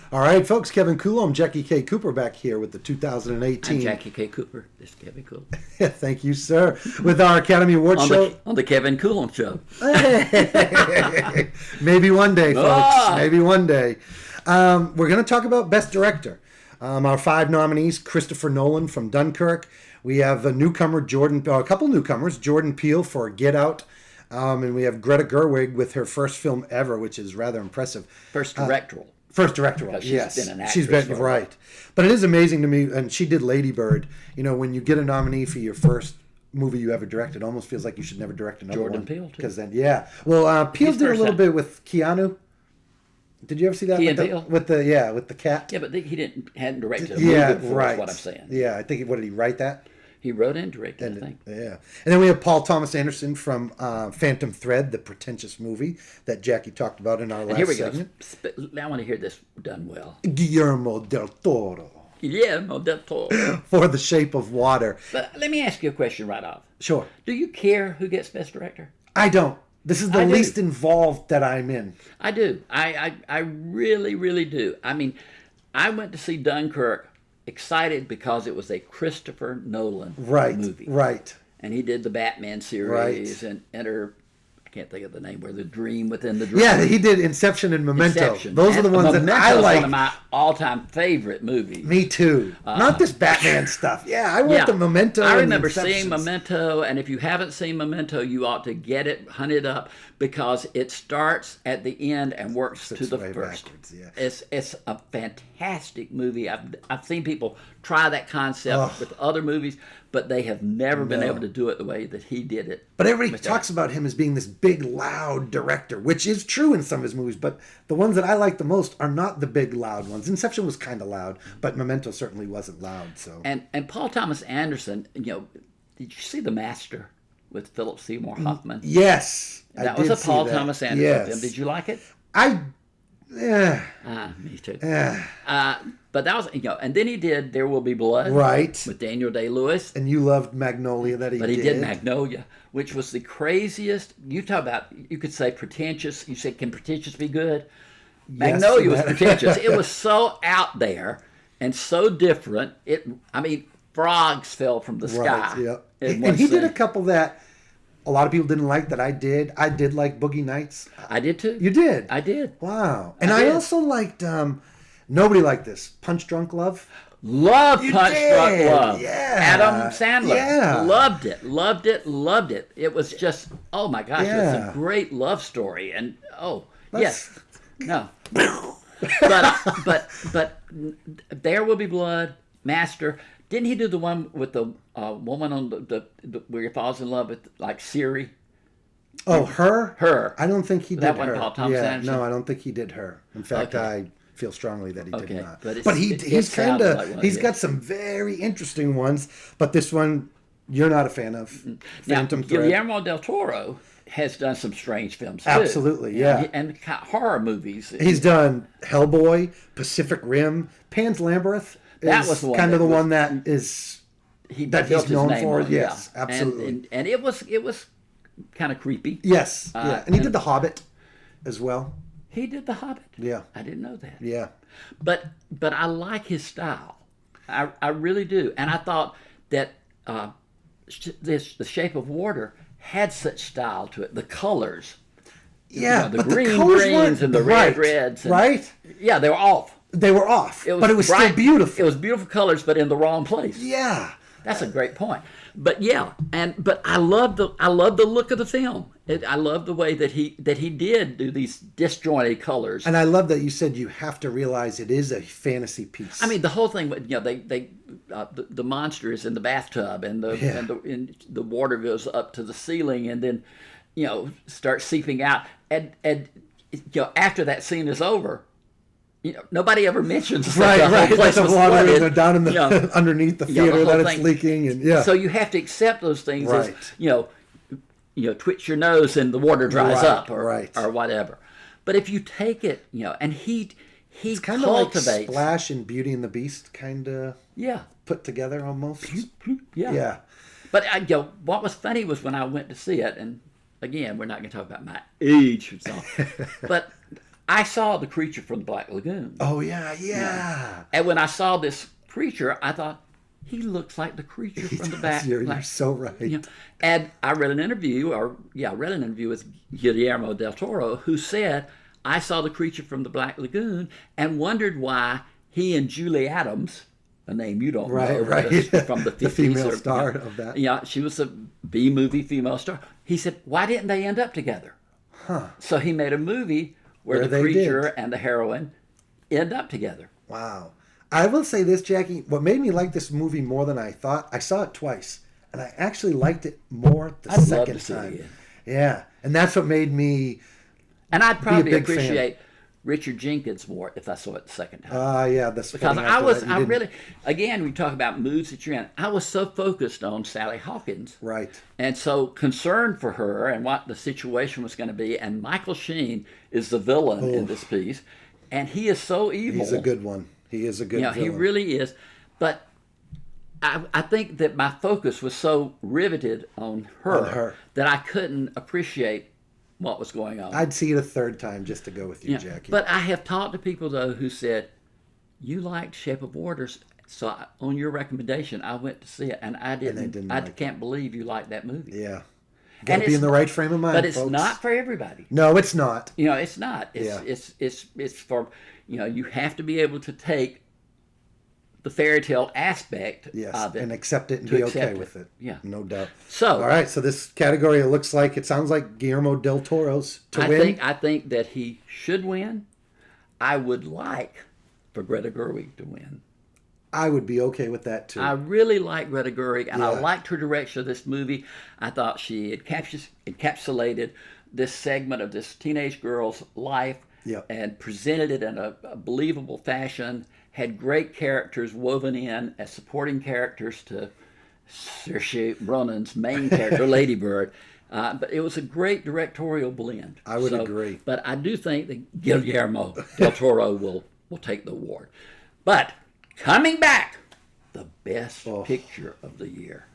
All right, folks, Kevin Coolum, Jackie K. Cooper back here with the 2018. I'm Jackie K. Cooper. This is Kevin Coolum. Thank you, sir. With our Academy Award show. On the Kevin Coolum Show. Maybe one day, folks. Maybe one day. We're going to talk about Best Director. Our 5 nominees: Christopher Nolan from Dunkirk. We have a couple newcomers, Jordan Peele for Get Out. And we have Greta Gerwig with her first film ever, which is rather impressive. First directorial. First directorial, Because yes. She's been an actress. She's been right. But it is amazing to me, and she did Lady Bird. You know, when you get a nominee for your first movie you ever directed, it almost feels like you should never direct another one. Jordan Peele, too. Because then, yeah. Well, Peele did a little bit with Keanu. Did you ever see that? With the cat? Yeah, but hadn't directed a movie before, right. is what I'm saying. Yeah, I think, what did he write that? He wrote and directed, I think. Yeah. And then we have Paul Thomas Anderson from Phantom Thread, the pretentious movie that Jackie talked about in our last segment. Here we go. I want to hear this done well. Guillermo del Toro. Guillermo del Toro. For The Shape of Water. But let me ask you a question right off. Sure. Do you care who gets Best Director? I don't. This is the least involved that I'm in. I do. I really, really do. I mean, I went to see Dunkirk excited because it was a Christopher Nolan movie. Right. And he did the Batman series and I can't think of the name, where the dream within the dream. Yeah, he did Inception and Memento. Those are the ones that I like. One of my all-time favorite movies. Me too. Not this Batman stuff. Yeah, I want the Memento. I remember seeing Memento, and if you haven't seen Memento, you ought to get it, hunt it up, because it starts at the end and works to the first. Backwards, yeah. It's a fantastic movie. I've seen people try that concept with other movies, but they have never been able to do it the way that he did it. But everybody talks about him as being this big, loud director, which is true in some of his movies, but the ones that I like the most are not the big, loud ones. Inception was kind of loud, but Memento certainly wasn't loud. So And Paul Thomas Anderson, did you see The Master with Philip Seymour Hoffman? Yes. That was a Paul Thomas Anderson film. Did you like it? Me too. But that was, and then he did There Will Be Blood. Right. With Daniel Day-Lewis. And you loved Magnolia that he did. But he did Magnolia, which was the craziest. You talk about, you could say pretentious. You said, can pretentious be good? Magnolia was pretentious. It was so out there and so different. Frogs fell from the sky. Right, yeah. And he did a couple that a lot of people didn't like that I did. I did like Boogie Nights. I did too. You did? I did. Wow. And I also liked, nobody liked this, Punch Drunk Love. Loved Punch Drunk Love. Yeah. Adam Sandler. Yeah. Loved it. It was just, oh my gosh, it's a great love story. And, yes. No. but There Will Be Blood, Master. Didn't he do the one with the woman on the where he falls in love with, like, Siri? Oh, her? Her. I don't think he did that her. That one, Paul Thomas Anderson? No, I don't think he did her. In fact, I feel strongly that he did not. But he's kind of, he's got some very interesting ones, but this one you're not a fan of. Phantom Thread. Guillermo del Toro has done some strange films too. Absolutely, yeah. And horror movies. He's done Hellboy, Pacific Rim, Pan's Labyrinth. That was kind of the one that is he's known for. Yes, absolutely. And it was kind of creepy. Yes, yeah. And he did The Hobbit as well. He did The Hobbit. Yeah, I didn't know that. Yeah, but I like his style. I really do. And I thought that The Shape of Water had such style to it. The colors. Yeah, the green greens and the red reds. Right? Yeah, they were off. They were off, but it was still beautiful. It was beautiful colors, but in the wrong place. Yeah, that's a great point. But but I love the look of the film. I love the way that he did do these disjointed colors. And I love that you said you have to realize it is a fantasy piece. I mean, the whole thing. The monster is in the bathtub, and the water goes up to the ceiling, and then starts seeping out. And after that scene is over, nobody ever mentions that the whole place was flooded. Down in the underneath the theater that it's leaking, and so you have to accept those things as twitch your nose and the water dries up or whatever. But if you take it, and he it's kind cultivates of like Splash and Beauty and the Beast, kind of put together almost. Yeah. But what was funny was when I went to see it, and again, we're not going to talk about my age, but I saw The Creature from the Black Lagoon. Oh yeah. And when I saw this creature, I thought, he looks like the creature from the back. You're so right. You know, and I read an interview, with Guillermo del Toro, who said, I saw The Creature from the Black Lagoon and wondered why he and Julie Adams, a name you don't know, right. from the 50s, the female star of that. Yeah, she was a B-movie female star. He said, why didn't they end up together? Huh. So he made a movie where the they creature did. and the heroine end up together. Wow. I will say this, Jackie. What made me like this movie more than I thought, I saw it twice, and I actually liked it more the I'd love second to see it time. again. Yeah, and that's what made me. And I'd probably big fan. appreciate Richard Jenkins more if I saw it the second time. Yeah, that's Because funny. I really, again, we talk about moods that you're in. I was so focused on Sally Hawkins. Right. And so concerned for her and what the situation was going to be. And Michael Sheen is the villain in this piece. And he is so evil. He's a good one. He is a good villain. He really is. But I think that my focus was so riveted on her, that I couldn't appreciate what was going on. I'd see it a third time just to go with you, Jackie. But I have talked to people, though, who said, you liked Shape of Water, so on your recommendation, I went to see it, and I didn't. I can't believe you liked that movie. Yeah. Got to be in the right frame of mind, but it's folks. not for everybody. No, it's not. It's not. It's for, you have to be able to take the fairy tale aspect of it and accept it and be okay with it. Yeah. No doubt. So, all right, so this category it sounds like Guillermo del Toro's to win. I think that he should win. I would like for Greta Gerwig to win. I would be okay with that too. I really like Greta Gerwig, and I liked her direction of this movie. I thought she encapsulated this segment of this teenage girl's life and presented it in a believable fashion, had great characters woven in as supporting characters to Saoirse Ronan's main character, Lady Bird. But it was a great directorial blend. I would agree. But I do think that Guillermo del Toro will take the award. But coming back, the best picture of the year.